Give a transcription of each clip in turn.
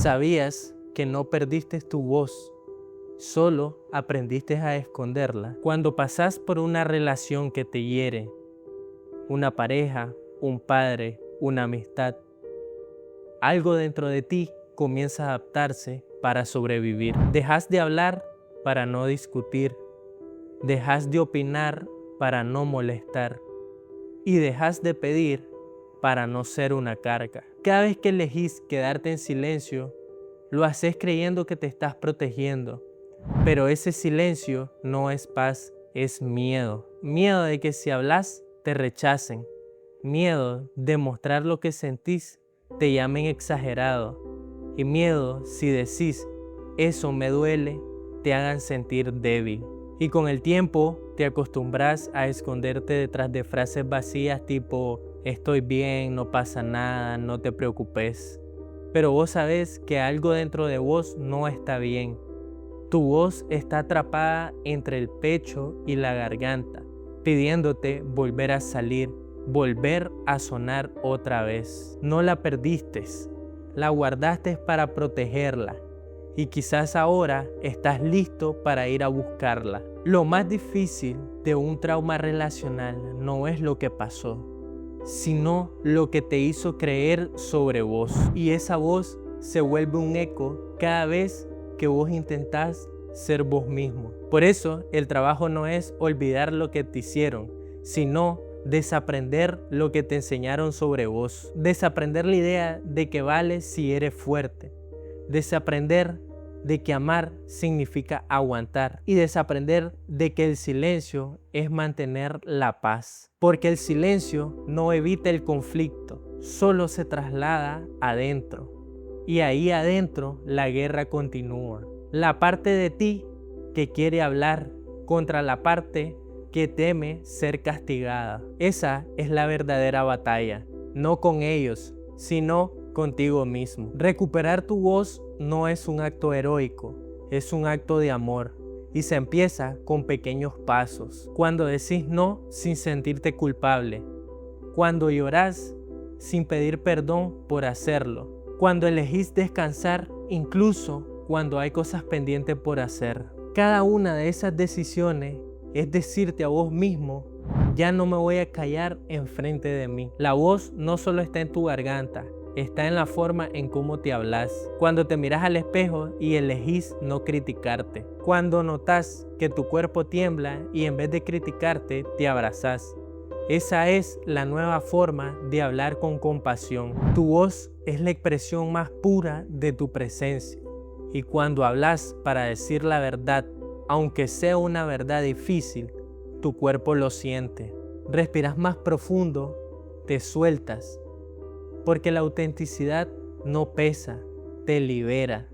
¿Sabías que no perdiste tu voz? Solo aprendiste a esconderla. Cuando pasas por una relación que te hiere, una pareja, un padre, una amistad, algo dentro de ti comienza a adaptarse para sobrevivir. Dejas de hablar para no discutir. Dejas de opinar para no molestar. Y dejas de pedir para no ser una carga. Cada vez que elegís quedarte en silencio, lo haces creyendo que te estás protegiendo. Pero ese silencio no es paz, es miedo. Miedo de que si hablas, te rechacen. Miedo de mostrar lo que sentís, te llamen exagerado. Y miedo si decís, eso me duele, te hagan sentir débil. Y con el tiempo te acostumbras a esconderte detrás de frases vacías tipo, estoy bien, no pasa nada, no te preocupes. Pero vos sabés que algo dentro de vos no está bien. Tu voz está atrapada entre el pecho y la garganta, pidiéndote volver a salir, volver a sonar otra vez. No la perdiste, la guardaste para protegerla y quizás ahora estás listo para ir a buscarla. Lo más difícil de un trauma relacional no es lo que pasó, sino lo que te hizo creer sobre vos. Y esa voz se vuelve un eco cada vez que vos intentás ser vos mismo. Por eso el trabajo no es olvidar lo que te hicieron, sino desaprender lo que te enseñaron sobre vos. Desaprender la idea de que vales si eres fuerte. Desaprender de que amar significa aguantar. Y desaprender de que el silencio es mantener la paz. Porque el silencio no evita el conflicto, solo se traslada adentro. Y ahí adentro la guerra continúa. La parte de ti que quiere hablar contra la parte que teme ser castigada. Esa es la verdadera batalla, no con ellos, sino contigo mismo. Recuperar tu voz no es un acto heroico, es un acto de amor. Y se empieza con pequeños pasos. Cuando decís no sin sentirte culpable. Cuando llorás sin pedir perdón por hacerlo. Cuando elegís descansar incluso cuando hay cosas pendientes por hacer. Cada una de esas decisiones es decirte a vos mismo, ya no me voy a callar enfrente de mí. La voz no solo está en tu garganta, está en la forma en cómo te hablas. Cuando te miras al espejo y elegís no criticarte. Cuando notas que tu cuerpo tiembla y en vez de criticarte te abrazás. Esa es la nueva forma de hablar con compasión. Tu voz es la expresión más pura de tu presencia. Y cuando hablas para decir la verdad, aunque sea una verdad difícil, tu cuerpo lo siente. Respiras más profundo, te sueltas. Porque la autenticidad no pesa, te libera.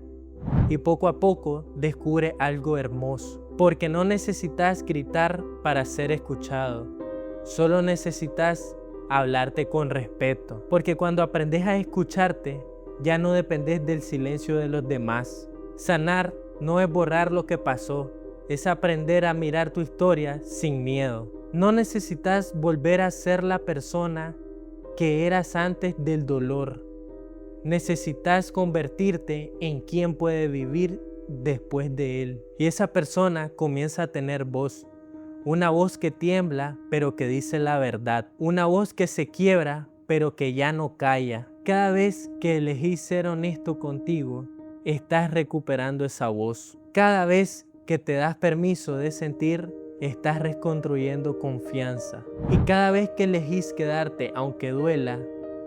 Y poco a poco descubre algo hermoso. Porque no necesitas gritar para ser escuchado. Solo necesitas hablarte con respeto. Porque cuando aprendes a escucharte, ya no dependes del silencio de los demás. Sanar no es borrar lo que pasó, es aprender a mirar tu historia sin miedo. No necesitas volver a ser la persona que eras antes del dolor. Necesitas convertirte en quien puede vivir después de él. Y esa persona comienza a tener voz. Una voz que tiembla, pero que dice la verdad. Una voz que se quiebra, pero que ya no calla. Cada vez que elegís ser honesto contigo, estás recuperando esa voz. Cada vez que te das permiso de sentir, estás reconstruyendo confianza. Y cada vez que elegís quedarte, aunque duela,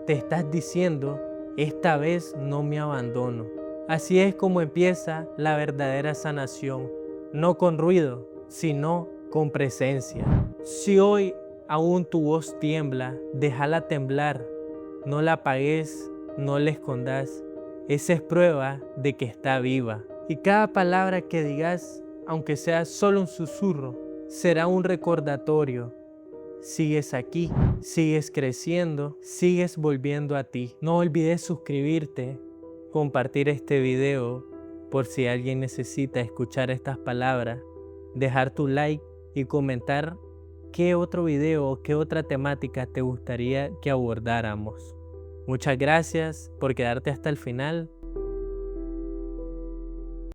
te estás diciendo, esta vez no me abandono. Así es como empieza la verdadera sanación. No con ruido, sino con presencia. Si hoy aún tu voz tiembla, déjala temblar. No la apagues, no la escondas. Esa es prueba de que está viva. Y cada palabra que digas, aunque sea solo un susurro, será un recordatorio. Sigues aquí, sigues creciendo, sigues volviendo a ti. No olvides suscribirte, compartir este video por si alguien necesita escuchar estas palabras, dejar tu like y comentar qué otro video o qué otra temática te gustaría que abordáramos. Muchas gracias por quedarte hasta el final.